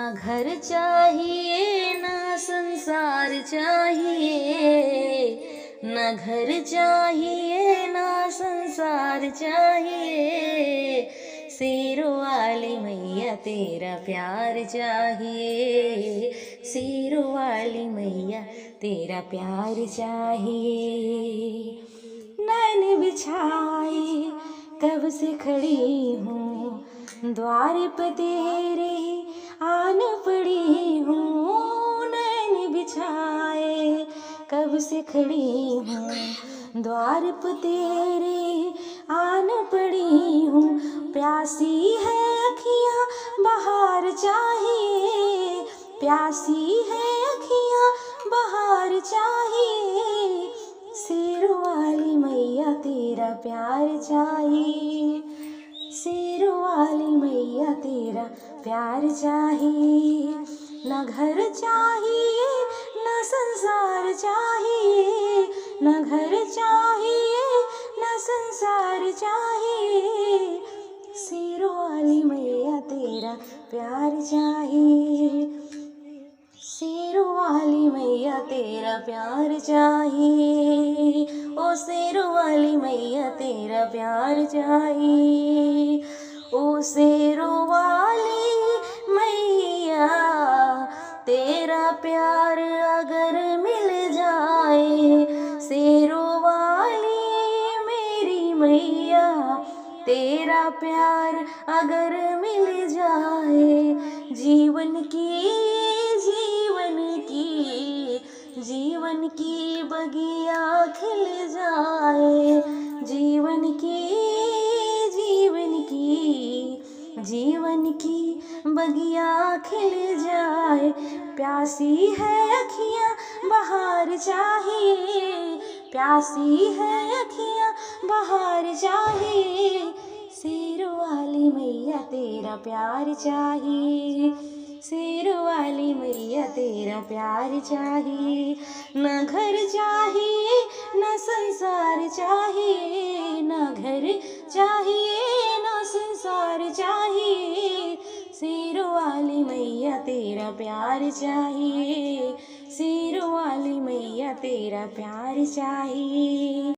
घर चाहिए ना संसार चाहिए, ना घर चाहिए ना संसार चाहिए, शेरों वाली मैया तेरा प्यार चाहिए, शेरों वाली मैया तेरा प्यार चाहिए। नैन बिछाए कब से खड़ी हूँ, द्वार पे तेरे आन पड़ी हूँ। नैन बिछाए कब से खड़ी हूँ, द्वार पे तेरे आन पड़ी हूँ। प्यासी है अखियाँ बहार चाहिए, प्यासी है अखियाँ बहार चाहिए, शेरों वाली मैया तेरा प्यार चाहिए, शेरों वाली मैया तेरा प्यार चाहिए। न घर चाहिए न संसार चाहिए, न घर चाहिए न संसार चाहिए, शेरों वाली मैया तेरा प्यार चाहिए, शेरों वाली मैया तेरा प्यार चाहिए। ओ शेरों वाली मैया तेरा प्यार चाहिए, ओ शेरों वाली मैया तेरा प्यार अगर मिल जाए, शेरों वाली मेरी मैया तेरा प्यार अगर मिल जाए, जीवन की बगिया खिल जाए, जीवन की बगिया खिल जाए। प्यासी है अखियाँ बहार चाहिए, प्यासी है अखियाँ बहार चाहिए, शेरों वाली मैया तेरा प्यार चाहिए, शेरों वाली मैया तेरा प्यार चाहिए। न घर चाहिए न संसार चाहिए, न घर चाहिए न संसार चाहिए, शेरों वाली मैया तेरा प्यार चाहिए, शेरों वाली मैया तेरा प्यार चाहिए।